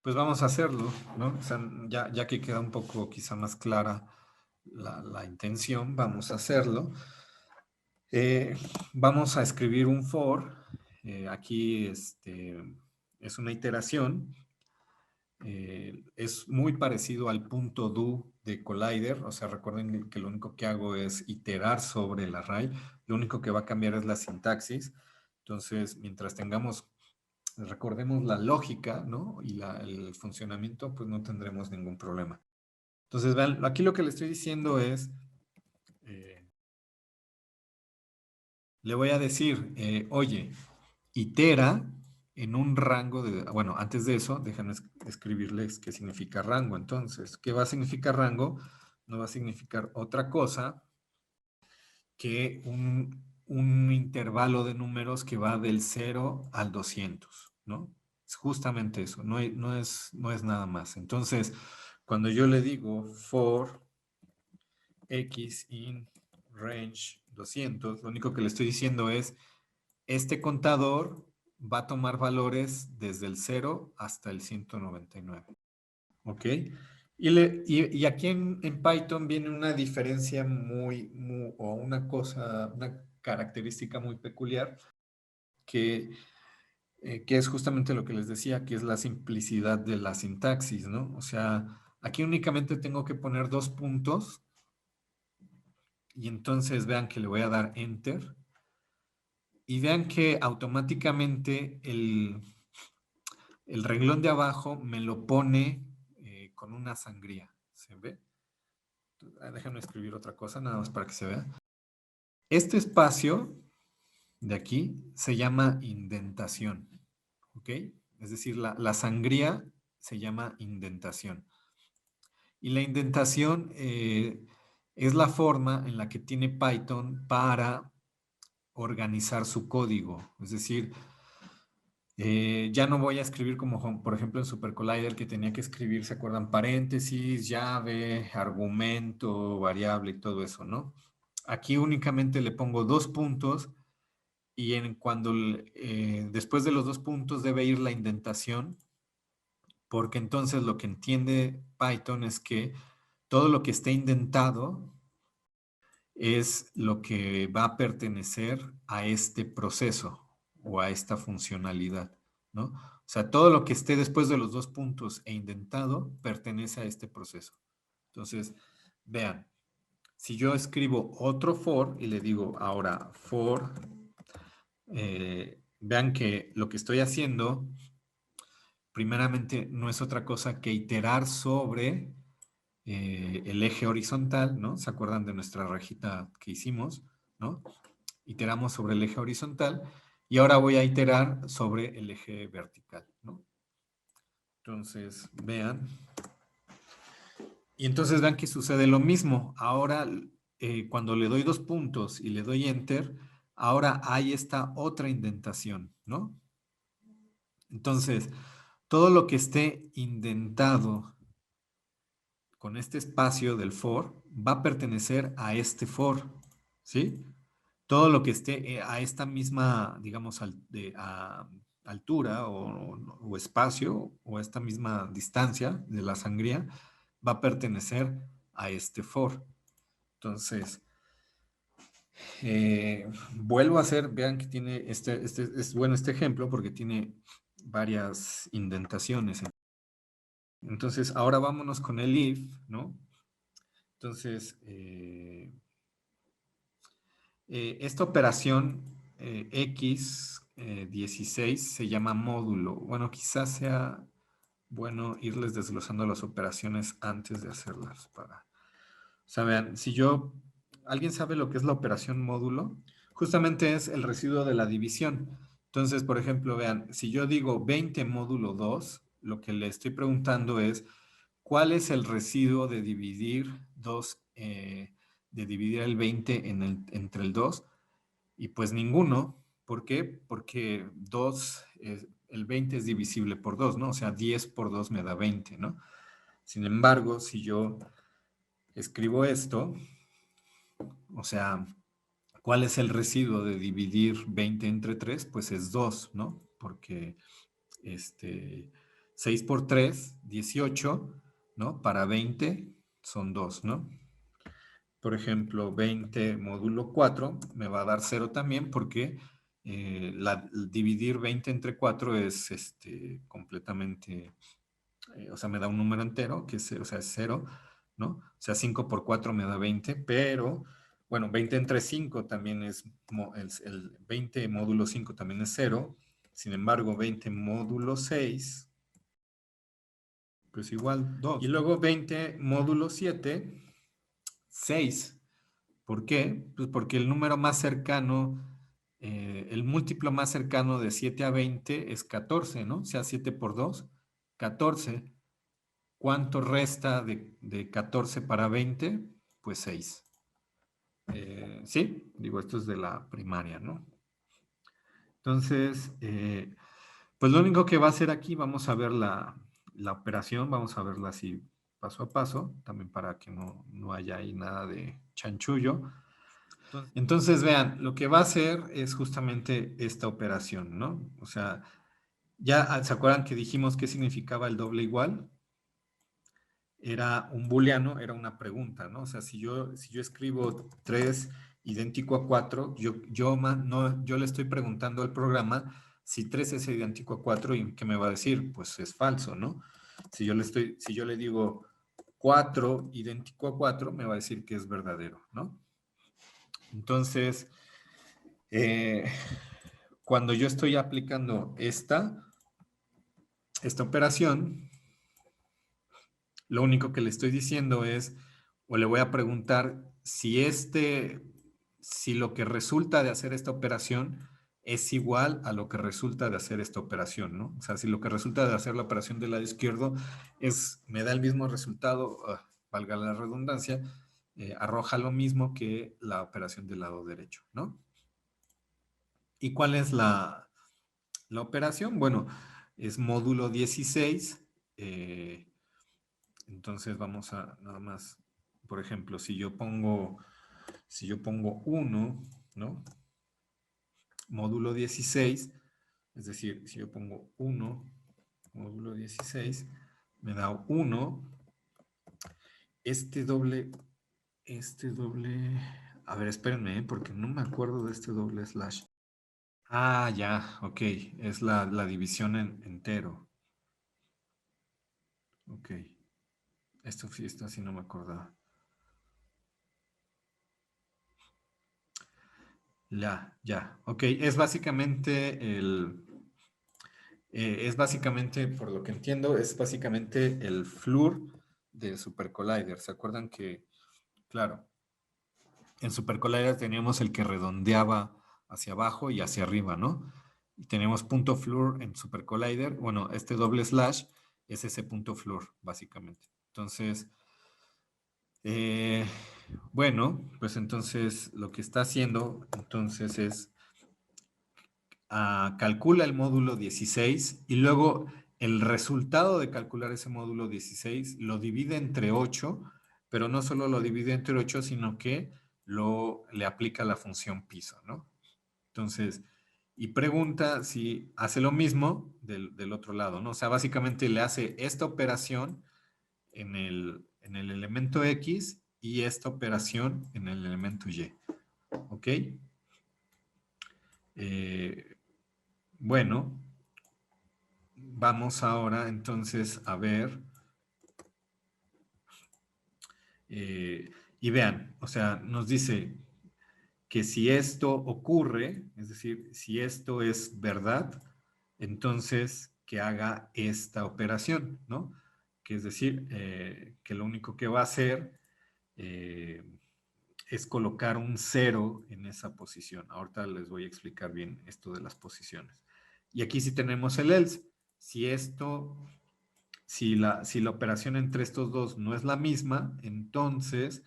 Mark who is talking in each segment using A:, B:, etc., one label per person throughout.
A: Pues vamos a hacerlo, ¿no? O sea, ya que queda un poco quizá más clara la intención, vamos a hacerlo. Eh, Vamos a escribir un for. Aquí es una iteración. Es muy parecido al punto do de Collider. O sea, recuerden que lo único que hago es iterar sobre el array. Lo único que va a cambiar es la sintaxis. Entonces, mientras tengamos, recordemos la lógica, ¿no? Y el funcionamiento, pues no tendremos ningún problema. Entonces, vean, aquí lo que le estoy diciendo es, eh, le voy a decir, oye, itera en un rango de, bueno, antes de eso, déjenme escribirles qué significa rango. Entonces, ¿qué va a significar rango? No va a significar otra cosa que un intervalo de números que va del 0 al 200, ¿no? Es justamente eso, no es nada más. Entonces, cuando yo le digo for x in range 200, lo único que le estoy diciendo es, este contador va a tomar valores desde el 0 hasta el 199. ¿Ok? Y aquí en Python viene una diferencia o una cosa, una característica muy peculiar que, que es justamente lo que les decía, que es la simplicidad de la sintaxis, ¿no? O sea, aquí únicamente tengo que poner dos puntos y entonces vean que le voy a dar Enter y vean que automáticamente el renglón de abajo me lo pone con una sangría. ¿Se ve? Déjenme escribir otra cosa, nada más para que se vea. Este espacio de aquí se llama indentación. ¿Ok? Es decir, la sangría se llama indentación. Y la indentación es la forma en la que tiene Python para organizar su código. Es decir, ya no voy a escribir como, por ejemplo, en Super Collider, que tenía que escribir, ¿se acuerdan? Paréntesis, llave, argumento, variable y todo eso, ¿no? Aquí únicamente le pongo dos puntos y después de los dos puntos debe ir la indentación, porque entonces lo que entiende Python es que todo lo que esté indentado es lo que va a pertenecer a este proceso o a esta funcionalidad, ¿no? O sea, todo lo que esté después de los dos puntos e indentado pertenece a este proceso. Entonces, vean, si yo escribo otro for y le digo ahora for, vean que lo que estoy haciendo, primeramente, no es otra cosa que iterar sobre el eje horizontal, ¿no? ¿Se acuerdan de nuestra rejita que hicimos, ¿no? Iteramos sobre el eje horizontal y ahora voy a iterar sobre el eje vertical, ¿no? Entonces, vean. Y entonces vean que sucede lo mismo. Ahora, cuando le doy dos puntos y le doy enter, ahora hay esta otra indentación, ¿no? Entonces, todo lo que esté indentado con este espacio del for va a pertenecer a este for, ¿sí? Todo lo que esté a esta misma, digamos, altura o espacio o a esta misma distancia de la sangría va a pertenecer a este for. Entonces, vuelvo a hacer, vean que tiene es bueno este ejemplo porque tiene varias indentaciones. Entonces, ahora vámonos con el if, ¿no? Entonces, esta operación X16 se llama módulo. Bueno, quizás sea bueno irles desglosando las operaciones antes de hacerlas para... O sea, vean, ¿alguien sabe lo que es la operación módulo? Justamente es el residuo de la división. Entonces, por ejemplo, vean, si yo digo 20 módulo 2, lo que le estoy preguntando es, ¿cuál es el residuo de dividir 2, de dividir el 20 entre el 2? Y pues ninguno. ¿Por qué? Porque el 20 es divisible por 2, ¿no? O sea, 10 por 2 me da 20, ¿no? Sin embargo, si yo escribo esto, o sea, ¿cuál es el residuo de dividir 20 entre 3? Pues es 2, ¿no? Porque este, 6 por 3, 18, ¿no? Para 20 son 2, ¿no? Por ejemplo, 20 módulo 4 me va a dar 0 también porque dividir 20 entre 4 es completamente, o sea, me da un número entero, que es, o sea, es 0, ¿no? O sea, 5 por 4 me da 20, pero, bueno, 20 entre 5 también es, el 20 módulo 5 también es 0. Sin embargo, 20 módulo 6, pues igual 2. Y luego 20 módulo 7, 6. ¿Por qué? Pues porque el número más cercano, el múltiplo más cercano de 7 a 20 es 14, ¿no? O sea, 7 por 2, 14. ¿Cuánto resta de 14 para 20? Pues 6. Sí, digo, esto es de la primaria, ¿no? Entonces, pues lo único que va a hacer aquí, vamos a ver la operación, vamos a verla así paso a paso, también para que no haya ahí nada de chanchullo. Entonces, vean, lo que va a hacer es justamente esta operación, ¿no? O sea, ya se acuerdan que dijimos qué significaba el doble igual. Era un booleano, era una pregunta, ¿no? O sea, si yo escribo 3 idéntico a 4, yo le estoy preguntando al programa si 3 es idéntico a 4 y ¿qué me va a decir? Pues es falso, ¿no? Si yo le digo 4 idéntico a 4, me va a decir que es verdadero, ¿no? Entonces, cuando yo estoy aplicando esta operación, lo único que le estoy diciendo es, o le voy a preguntar si lo que resulta de hacer esta operación es igual a lo que resulta de hacer esta operación, ¿no? O sea, si lo que resulta de hacer la operación del lado izquierdo me da el mismo resultado, valga la redundancia, arroja lo mismo que la operación del lado derecho, ¿no? ¿Y cuál es la operación? Bueno, es módulo 16. Entonces vamos a nada más, por ejemplo, si yo pongo 1, ¿no? Módulo 16, es decir, si yo pongo 1, módulo 16, me da 1. Este doble, a ver, espérenme, porque no me acuerdo de este doble slash. Ah, ya, ok, es la división en entero. Ok, esto sí no me acordaba. Ya, ok, es básicamente por lo que entiendo, es básicamente el FLUR del Super Collider. ¿Se acuerdan que, claro, en Super Collider teníamos el que redondeaba hacia abajo y hacia arriba, ¿no? Y tenemos punto FLUR en Super Collider. Bueno, este doble slash es ese punto FLUR, básicamente. Entonces, bueno, pues entonces lo que está haciendo entonces es calcula el módulo 16 y luego el resultado de calcular ese módulo 16 lo divide entre 8, pero no solo lo divide entre 8, sino que le aplica la función piso, ¿no? Entonces, y pregunta si hace lo mismo del otro lado, ¿no? O sea, básicamente le hace esta operación en el elemento X y esta operación en el elemento Y, ¿ok? Bueno, vamos ahora entonces a ver y vean, o sea, nos dice que si esto ocurre, es decir, si esto es verdad, entonces que haga esta operación, ¿no? Que es decir, que lo único que va a hacer es colocar un 0 en esa posición. Ahorita les voy a explicar bien esto de las posiciones. Y aquí sí tenemos el else. Si la operación entre estos dos no es la misma, entonces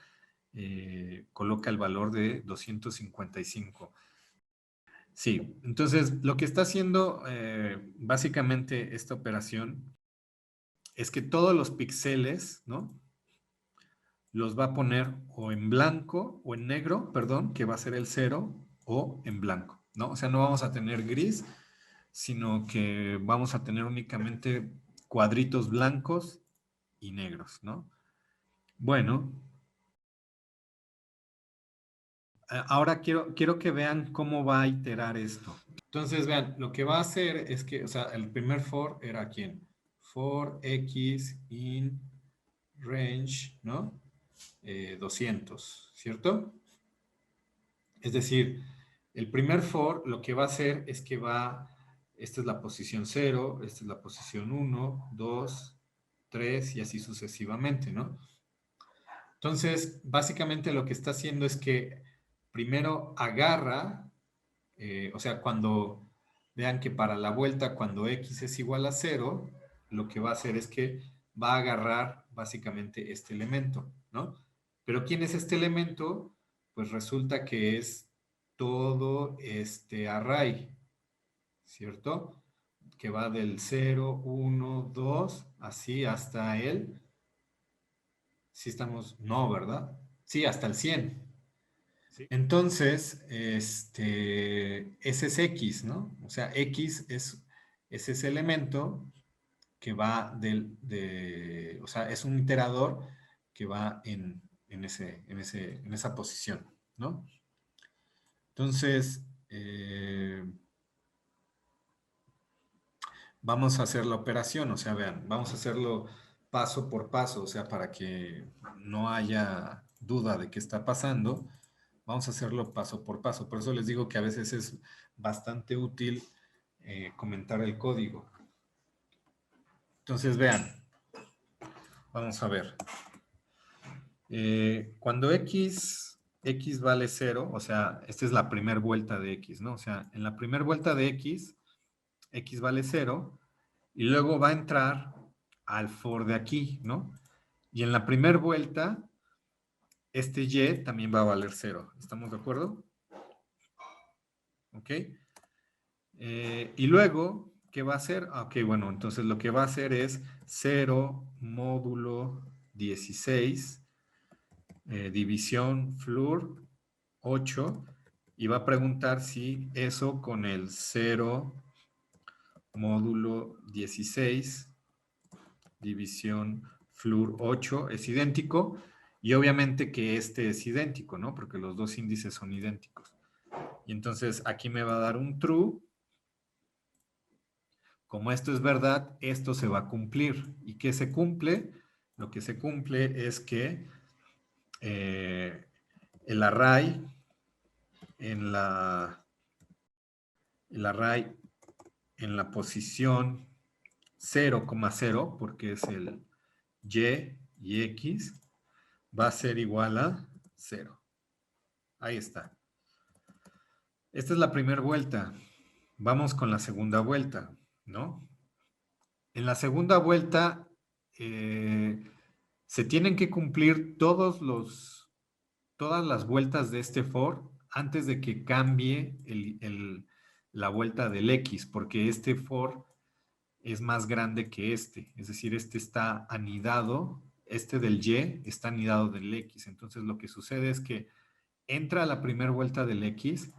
A: coloca el valor de 255. Sí, entonces lo que está haciendo básicamente esta operación es que todos los píxeles, ¿no? Los va a poner o en blanco o en negro, perdón, que va a ser el 0, o en blanco, ¿no? O sea, no vamos a tener gris, sino que vamos a tener únicamente cuadritos blancos y negros, ¿no? Bueno, ahora quiero que vean cómo va a iterar esto. Entonces, vean, lo que va a hacer es que, o sea, el primer for era ¿quién? For x in range, ¿no? 200, ¿cierto? Es decir, el primer for lo que va a hacer es que esta es la posición 0, esta es la posición 1, 2, 3 y así sucesivamente, ¿no? Entonces, básicamente lo que está haciendo es que primero agarra, o sea, cuando vean que para la vuelta, cuando x es igual a 0, lo que va a hacer es que va a agarrar básicamente este elemento, ¿no? Pero ¿quién es este elemento? Pues resulta que es todo este array, ¿cierto? Que va del 0, 1, 2, así hasta el... Sí estamos... No, ¿verdad? Sí, hasta el 100.
B: Sí.
A: Entonces, ese es X, ¿no? O sea, X es ese elemento que va o sea, es un iterador que va en esa posición, ¿no? Entonces, vamos a hacer la operación, o sea, vean, vamos a hacerlo paso por paso, o sea, para que no haya duda de qué está pasando, vamos a hacerlo paso por paso. Por eso les digo que a veces es bastante útil comentar el código. Entonces, vean, vamos a ver. Cuando x vale 0, o sea, esta es la primera vuelta de x, ¿no? O sea, en la primera vuelta de x vale 0, y luego va a entrar al for de aquí, ¿no? Y en la primera vuelta, este y también va a valer 0. ¿Estamos de acuerdo? ¿Ok? Y luego, ¿qué va a hacer? Ok, bueno, entonces lo que va a hacer es 0 módulo 16 división flur 8 y va a preguntar si eso con el 0 módulo 16 división flur 8 es idéntico y obviamente que este es idéntico, ¿no? Porque los dos índices son idénticos. Y entonces aquí me va a dar un true. Como esto es verdad, esto se va a cumplir. ¿Y qué se cumple? Lo que se cumple es que el array el array en la posición 0,0, porque es el y x, va a ser igual a 0. Ahí está. Esta es la primera vuelta. Vamos con la segunda vuelta, ¿no? En la segunda vuelta se tienen que cumplir todas las vueltas de este for antes de que cambie la vuelta del x, porque este for es más grande que este. Es decir, este está anidado, este del y está anidado del x. Entonces lo que sucede es que entra la primera vuelta del x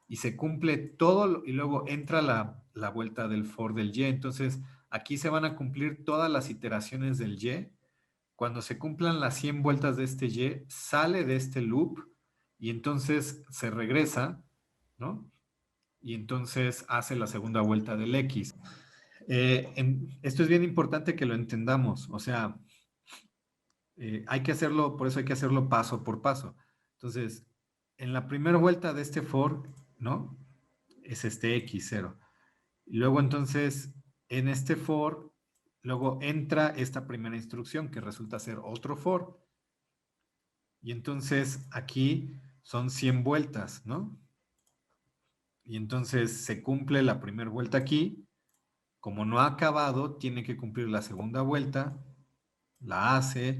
A: y se cumple todo, y luego entra la vuelta del for del y. Entonces aquí se van a cumplir todas las iteraciones del y. Cuando se cumplan las 100 vueltas de este y, sale de este loop y entonces se regresa, ¿no? Y entonces hace la segunda vuelta del x. Esto es bien importante que lo entendamos, o sea, hay que hacerlo, por eso hay que hacerlo paso por paso. Entonces, en la primera vuelta de este for, ¿no? Es este x0. Y luego entonces, en este for, luego entra esta primera instrucción que resulta ser otro for. Y entonces aquí son 100 vueltas, ¿no? Y entonces se cumple la primera vuelta aquí. Como no ha acabado, tiene que cumplir la segunda vuelta, la hace,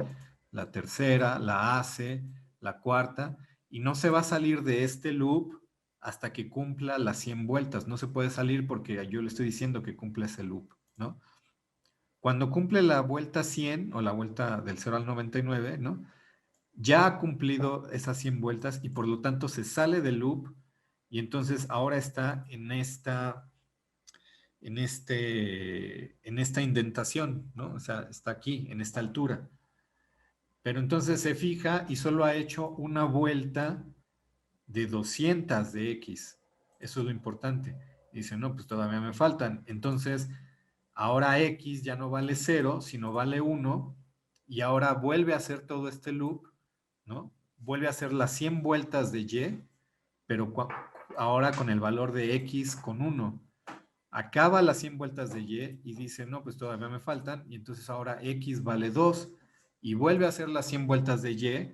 A: la tercera, la hace, la cuarta, y no se va a salir de este loop hasta que cumpla las 100 vueltas. No se puede salir porque yo le estoy diciendo que cumpla ese loop, ¿no? Cuando cumple la vuelta 100 o la vuelta del 0 al 99, ¿no? Ya ha cumplido esas 100 vueltas y por lo tanto se sale del loop y entonces ahora está en esta indentación, ¿no? O sea, está aquí, en esta altura. Pero entonces se fija y solo ha hecho una vuelta de 200 de X. Eso es lo importante. Dice, no, pues todavía me faltan. Entonces, ahora X ya no vale 0, sino vale 1. Y ahora vuelve a hacer todo este loop, ¿no? Vuelve a hacer las 100 vueltas de Y, pero ahora con el valor de X con 1. Acaba las 100 vueltas de Y dice, no, pues todavía me faltan. Y entonces ahora X vale 2. Y vuelve a hacer las 100 vueltas de Y,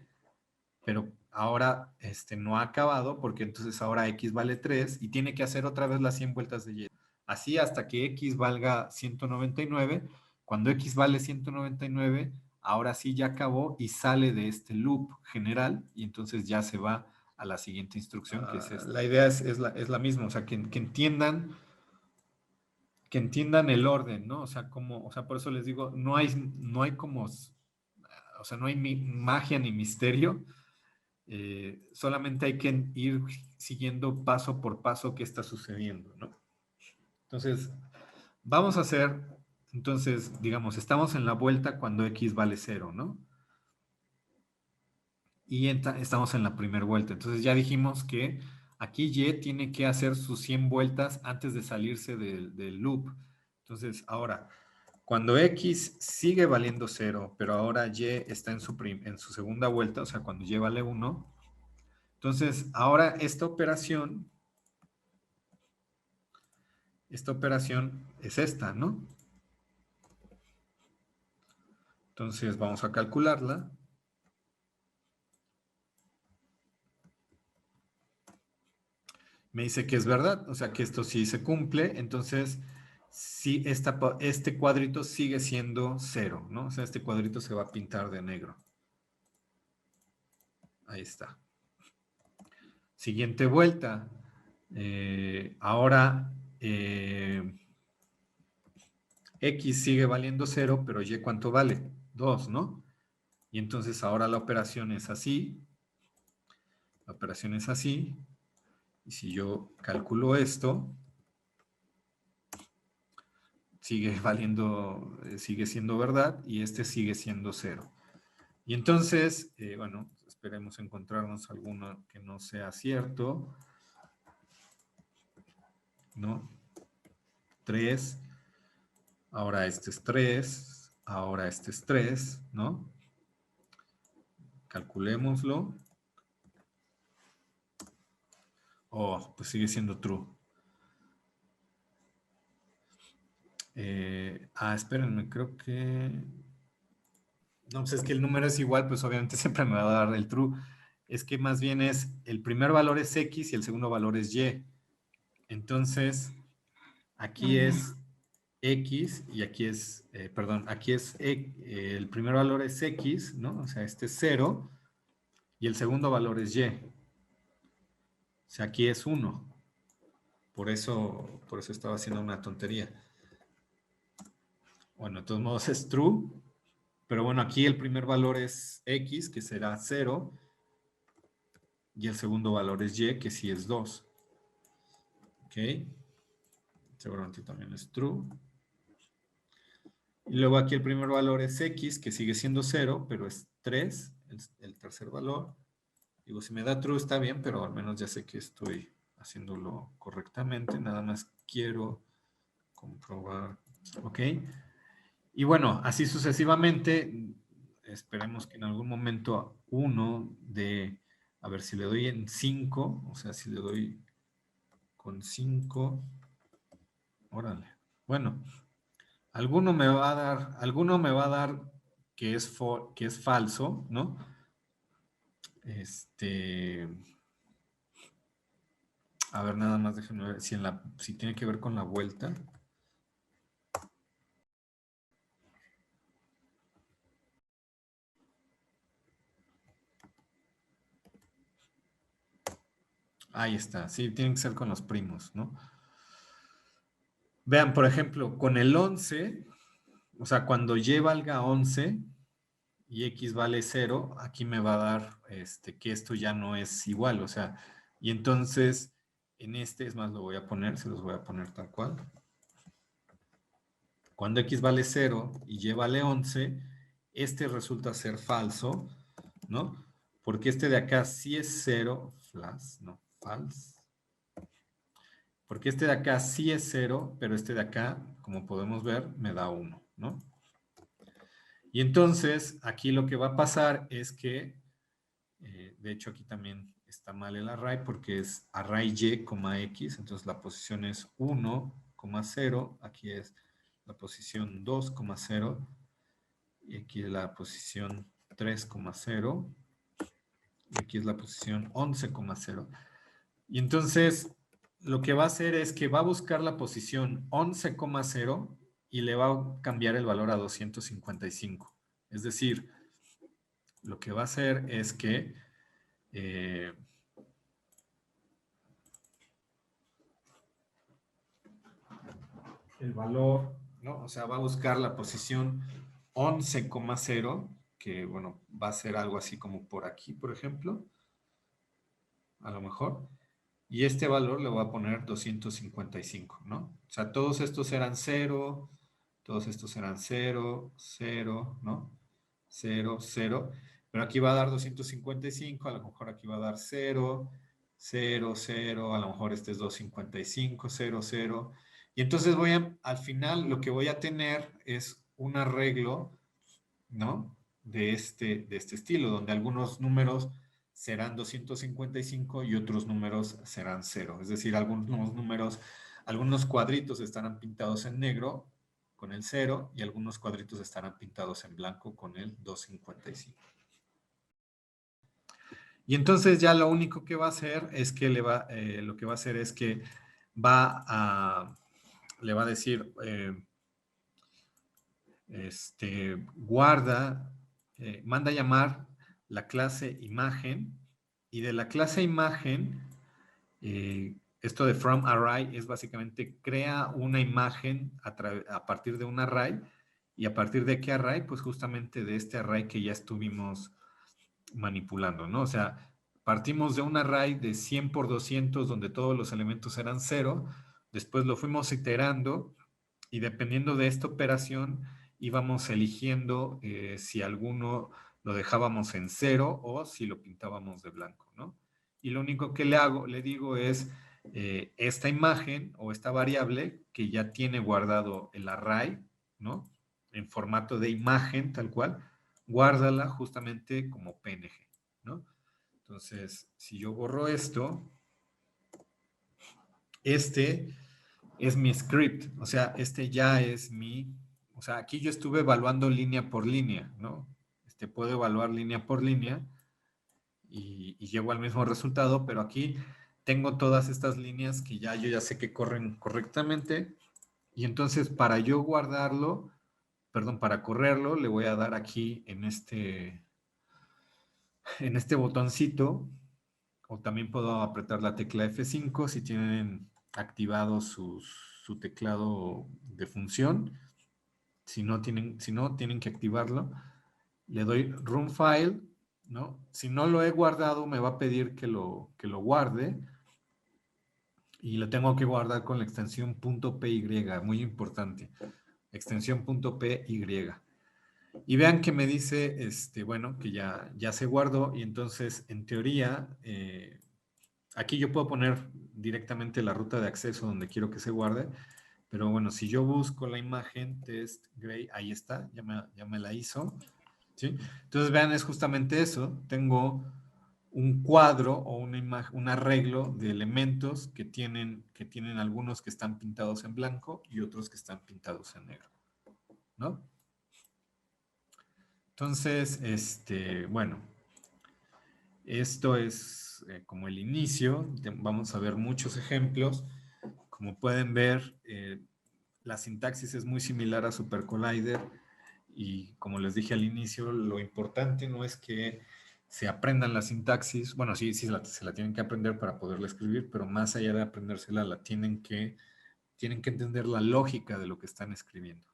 A: pero ahora no ha acabado porque entonces ahora X vale 3 y tiene que hacer otra vez las 100 vueltas de Y. Así hasta que X valga 199. Cuando X vale 199, ahora sí ya acabó y sale de este loop general y entonces ya se va a la siguiente instrucción, que es esta. La idea es la misma, o sea, que entiendan el orden, ¿no? O sea, por eso les digo, no hay como, o sea, no hay magia ni misterio, solamente hay que ir siguiendo paso por paso qué está sucediendo, ¿no? Entonces, vamos a hacer, entonces, digamos, estamos en la vuelta cuando X vale 0, ¿no? Y estamos en la primera vuelta. Entonces ya dijimos que aquí Y tiene que hacer sus 100 vueltas antes de salirse del loop. Entonces, ahora, cuando X sigue valiendo 0, pero ahora Y está en su segunda vuelta, o sea, cuando Y vale 1, entonces ahora esta operación es esta, ¿no? Entonces vamos a calcularla. Me dice que es verdad, o sea que esto sí se cumple, entonces sí, este cuadrito sigue siendo 0, ¿no? O sea, este cuadrito se va a pintar de negro. Ahí está. Siguiente vuelta. Ahora X sigue valiendo 0, pero Y ¿cuánto vale? 2, ¿no? Y entonces ahora la operación es así. La operación es así. Y si yo calculo esto, sigue valiendo, sigue siendo verdad y este sigue siendo 0. Y entonces, bueno, esperemos encontrarnos alguno que no sea cierto, ¿no? 3, ahora este es 3, ahora este es 3, ¿no? Calculémoslo. Oh, pues sigue siendo true. Espérenme, creo que... No, pues es que el número es igual, pues obviamente siempre me va a dar el true. Es que más bien es, el primer valor es X y el segundo valor es Y. Entonces, aquí es X y aquí es, perdón, aquí es, el primer valor es X, ¿no? O sea, este es 0 y el segundo valor es Y. O sea, aquí es 1. Por eso estaba haciendo una tontería. Bueno, de todos modos es true, pero bueno, aquí el primer valor es X, que será 0, y el segundo valor es Y, que sí es 2. ¿Ok? Seguramente también es true. Y luego aquí el primer valor es X, que sigue siendo 0, pero es 3, el tercer valor. Digo, si me da true está bien, pero al menos ya sé que estoy haciéndolo correctamente. Nada más quiero comprobar. ¿Ok? Y bueno, así sucesivamente. Esperemos que en algún momento uno de... A ver, si le doy en 5, o sea, si le doy con 5... Órale. Bueno, alguno me va a dar que es falso, ¿no? A ver, nada más déjenme ver si tiene que ver con la vuelta. Ahí está, sí, tiene que ser con los primos, ¿no? Vean, por ejemplo, con el 11, o sea, cuando Y valga 11 y X vale 0, aquí me va a dar que esto ya no es igual, o sea, y entonces en es más, lo voy a poner, se los voy a poner tal cual. Cuando x vale 0 y y vale 11, este resulta ser falso, ¿no? Porque este de acá sí es 0, false. Porque este de acá sí es 0, pero este de acá, como podemos ver, me da 1, ¿no? Y entonces, aquí lo que va a pasar es que, de hecho aquí también está mal el array porque es array y, x, entonces la posición es 1, 0, aquí es la posición 2, 0, y aquí es la posición 3, 0, y aquí es la posición 11, 0. Y entonces, lo que va a hacer es que va a buscar la posición 11, 0 y le va a cambiar el valor a 255. Es decir, lo que va a hacer es que el valor, ¿no? O sea, va a buscar la posición 11, 0, que bueno, va a ser algo así como por aquí, por ejemplo, a lo mejor. Y este valor le voy a poner 255, ¿no? O sea, todos estos eran 0, todos estos eran 0, 0, ¿no? 0, 0. Pero aquí va a dar 255, a lo mejor aquí va a dar 0, 0, 0, a lo mejor este es 255, 0, 0. Y entonces al final lo que voy a tener es un arreglo, ¿no? De este estilo, donde algunos números serán 255 y otros números serán 0. Es decir, algunos números, algunos cuadritos estarán pintados en negro con el 0 y algunos cuadritos estarán pintados en blanco con el 255. Y entonces ya lo único que va a hacer es que lo que va a hacer es que le va a decir, guarda, manda a llamar la clase imagen, y de la clase imagen, esto de from array es básicamente crea una imagen a partir de un array, y a partir de qué array, pues justamente de este array que ya estuvimos manipulando, ¿no? O sea, partimos de un array de 100 por 200 donde todos los elementos eran 0, después lo fuimos iterando y dependiendo de esta operación íbamos eligiendo si alguno lo dejábamos en 0 o si lo pintábamos de blanco, ¿no? Y lo único que le digo es esta imagen o esta variable que ya tiene guardado el array, ¿no? En formato de imagen, tal cual, guárdala justamente como PNG, ¿no? Entonces, si yo borro esto, este es mi script, o sea, este ya es o sea, aquí yo estuve evaluando línea por línea, ¿no? Puedo evaluar línea por línea y llego al mismo resultado, pero aquí tengo todas estas líneas que yo ya sé que corren correctamente, y entonces para yo guardarlo, perdón, para correrlo, le voy a dar aquí en este botoncito, o también puedo apretar la tecla F5 si tienen activado su teclado de función. Si no, tienen que activarlo. Le doy Run File, ¿no? Si no lo he guardado, me va a pedir que lo guarde. Y lo tengo que guardar con la extensión .py, muy importante. Extensión .py. Y vean que me dice, bueno, que ya se guardó, y entonces, en teoría, aquí yo puedo poner directamente la ruta de acceso donde quiero que se guarde, pero bueno, si yo busco la imagen test gray, ahí está, ya me la hizo, ¿sí? Entonces, vean, es justamente eso. Tengo un cuadro o un arreglo de elementos que tienen algunos que están pintados en blanco y otros que están pintados en negro, ¿no? Entonces, bueno, esto es como el inicio. Vamos a ver muchos ejemplos. Como pueden ver, la sintaxis es muy similar a Super Collider, y como les dije al inicio, lo importante no es que se aprendan la sintaxis. Bueno, sí, se la tienen que aprender para poderla escribir, pero más allá de aprendérsela, tienen que entender la lógica de lo que están escribiendo.